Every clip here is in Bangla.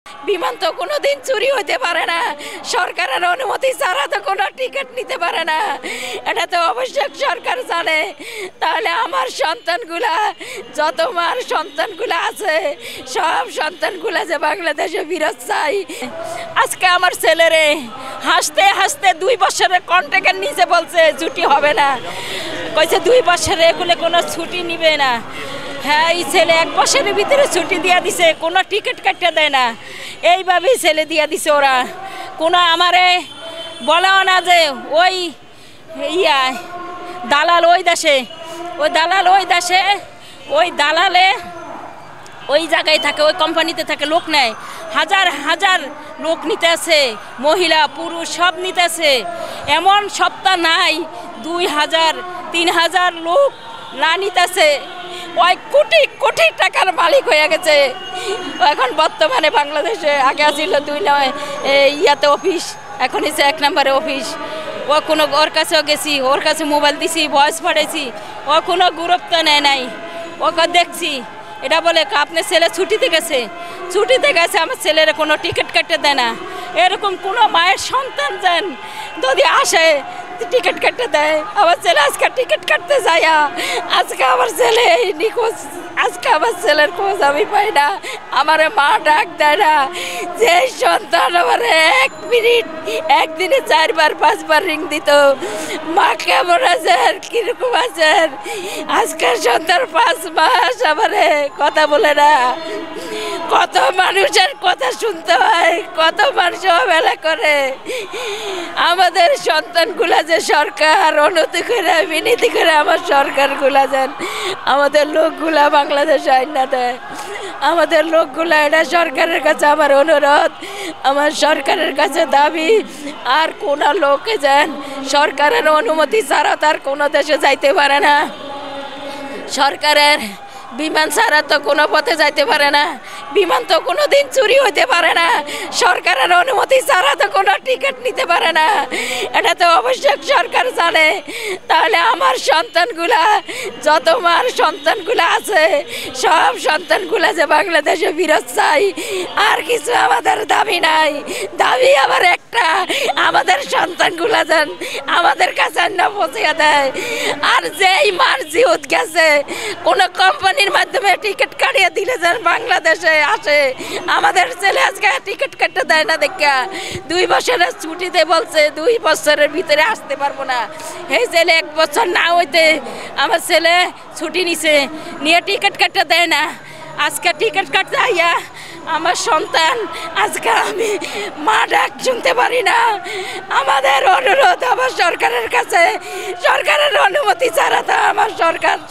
বিমান তো কোনোদিন চুরি হইতে পারে না, সরকারের অনুমতি ছাড়া তো কোনো টিকিট নিতে পারে না, এটা তো অবশ্যই সরকার জানে। তাহলে আমার সন্তানগুলা, যত মার সন্তানগুলা আছে, সব সন্তানগুলা যে বাংলাদেশে ফিরত চাই। আজকে আমার ছেলেরে হাসতে হাসতে 2 বছরের কন্ট্রাক্টের নিচে বলছে ছুটি হবে না, কইছে 2 বছরে এগুলো কোনো ছুটি নিবে না। হ্যাঁ, এই ছেলে 1 বছরের ভিতরে ছুটি দিয়া দিছে, কোনো টিকিট কাটতে দেয় না, এইভাবেই ছেলে দিয়া দিছে ওরা। কোনো আমারে বলেও না যে ওই দালাল ওই দেশে, ওই দালালে ওই জায়গায় থাকে, ওই কোম্পানিতে থাকে, লোক নেয়, হাজার হাজার লোক নিতে আছে, মহিলা পুরুষ সব নিতে আছে। এমন সপ্তাহ নাই 2000 3000 লোক না নিতেছে। ওই কোটি কোটি টাকার মালিক হয়ে গেছে এখন বর্তমানে বাংলাদেশে। আগে আসছিল 2 ইয়াতে অফিস, এখন এসে 1 নম্বরে অফিস। ও কোনো ওর কাছেও গেছি, ওর কাছে মোবাইল দিছি, ভয়েস পাঠাইছি, ও কোনো গুরুত্ব নেয় নাই। ওকে দেখছি, এটা বলে আপনার ছেলে ছুটিতে গেছে, আমার ছেলের কোনো টিকিট কাটতে দেয় না। এরকম কোনো মায়ের সন্তান যেন যদি আসে টিকিট কাটতে দেয়। আমার ছেলে আজকে টিকিট কাটতে যায়, আজকে আমার ছেলে নিখোঁজ, আজকে আমার ছেলের খোঁজ আমি পাই না, আমার মা ডাক দেয় না। যে সন্তান আমার 1 মিনিট একদিনে 4 বার 5 বার রিং দিত, মা কেমন আছেন, কিরকম আছেন, আজকের সন্তান 5 মাস আমার কথা বলে না। কত মানুষের কথা শুনতে হয়, কত মানুষ অবহেলা করে। আমাদের সন্তানগুলা যে সরকার অনুমতি করে বিনীতি করে আমার সরকারগুলা যেন আমাদের লোকগুলা বাংলাদেশে আইনা দেয়, আমাদের লোকগুলা। এটা সরকারের কাছে আমার অনুরোধ, আমার সরকারের কাছে দাবি, আর কোনো লোকে যেন সরকারের অনুমতি ছাড়া তার কোনো দেশে যাইতে পারে না। সরকারের বিমান ছাড়া তো কোনো পথে যাইতে পারে না, বিমান তো কোনোদিন চুরি হইতে পারে না, সরকারের অনুমতি ছাড়া তো কোনো টিকিট নিতে পারে না, এটা তো অবশ্যই সরকার জানে। তাহলে আমার সন্তানগুলা, যত মার সন্তানগুলা আছে, সব সন্তানগুলা যে বাংলাদেশে ফিরত চাই। আর কিছু আমাদের দাবি নাই, দাবি আবার একটা, আমাদের সন্তানগুলা যেন আমাদের কাছে না পৌঁছে দেয়। আর যেই মার জিউত গেছে, কোনো কোম্পানির মাধ্যমে টিকিট কাটিয়ে দিলে যেন বাংলাদেশে আসে। আমাদের ছেলে আজকে টিকিট কাটতে দেয় না, দেখা 2 বছরের ছুটিতে বলছে 2 বছরের ভিতরে আসতে পারবো না। এই ছেলে 1 বছর না হইতে আমার ছেলে ছুটি নিছে, নিয়ে টিকিট কাটতে দেয় না। আজকে টিকিট কাটতে আইয়া আমার সন্তান, আজকে আমি মা ডাক শুনতে পারি না। আমাদের অনুরোধ আমার সরকারের কাছে, সরকারের অনুমতি ছাড়া তো আমার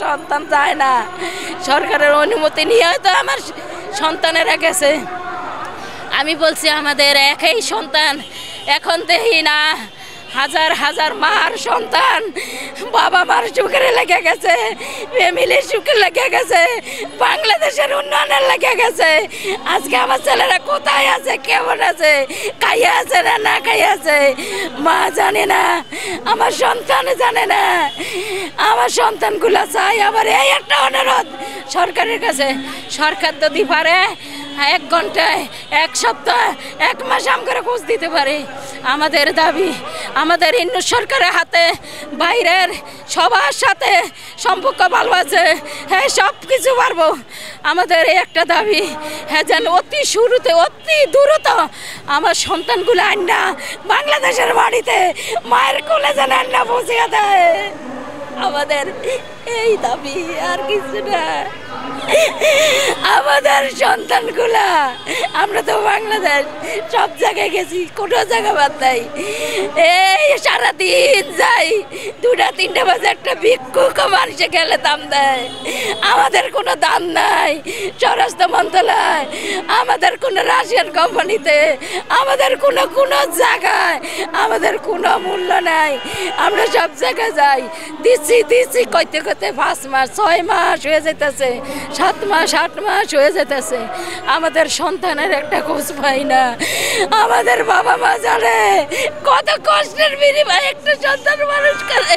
সন্তান যায় না। সরকারের অনুমতি নিয়ে তো আমার সন্তানেরা গেছে। আমি বলছি আমাদের একই সন্তান, এখন দেখি না হাজার হাজার মার সন্তান, বাবা মার সুখে লেগে গেছে, ফ্যামিলির সুখে লেগে গেছে, বাংলাদেশের উন্নয়নের লেগে গেছে। আজকে আমার ছেলেরা কোথায় আছে, কেমন আছে, খাইয়ে আছে না না খাইয়ে আছে, মা জানে না, আমার সন্তান জানে না। আমার সন্তানগুলো চাই। আবার এই একটা অনুরোধ সরকারের কাছে, সরকার যদি পারে 1 ঘন্টায়, 1 সপ্তাহ, 1 মাস করে খোঁজ দিতে পারে। আমাদের দাবি, আমাদের হিন্দু সরকারের হাতে বাইরের সবার সাথে সম্পর্ক ভালো আছে, হ্যাঁ সব কিছু পারবো। আমাদের এই একটা দাবি, হ্যাঁ যেন অতি শুরুতে, অতি দ্রুত আমার সন্তানগুলো আন্না বাংলাদেশের বাড়িতে মায়ের কোলে যেন আন্না পৌঁছে দেয়। আমাদের এই দাবি, আর কিছু না। আমাদের সন্তানগুলা, আমরা তো বাংলাদেশ সব জায়গায় গেছি, কোনো জায়গা বাদ নাই। এই সারাদিন যাই, 2টা 3টা বাজে একটা ভিক্ষুক মানুষে গেলে দাম দেয়। আমাদের কোনো দাম নাই স্বরাষ্ট্র মন্ত্রণালয়, আমাদের কোনো রাশিয়ান কোম্পানিতে, আমাদের কোনো জায়গায় আমাদের কোনো মূল্য নাই। আমরা সব জায়গায় যাই, দিচ্ছি কইতে 5 মাস 6 মাস হয়ে যেতেছে, 7 মাস 8 মাস হয়ে যেতেছে, আমাদের সন্তানের একটা খোঁজ পাই না। আমাদের বাবা মা জানে কত কষ্টের বিনিময়ে একটা সন্তান মানুষ করে।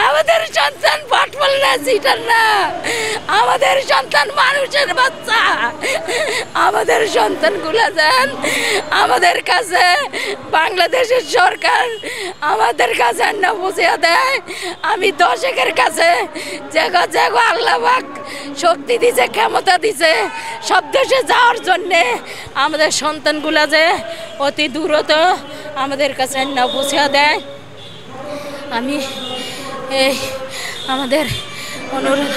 আমাদের সন্তান পাটবল না, সিটার না, আমাদের সন্তান মানুষের বাচ্চা। আমাদের সন্তানগুলা দেন আমাদের কাছে, বাংলাদেশের সরকার আমাদের কাছে না বুঝিয়ে দেয়। আমি দর্শকের কাছে জায়গা জায়গা আল্লাহ পাক শক্তি দিছে, ক্ষমতা দিছে সব দেশে যাওয়ার জন্যে, আমাদের সন্তানগুলা যে অতি দ্রুত আমাদের কাছে না বুঝিয়ে দেয়। আমি এই আমাদের অনুরোধ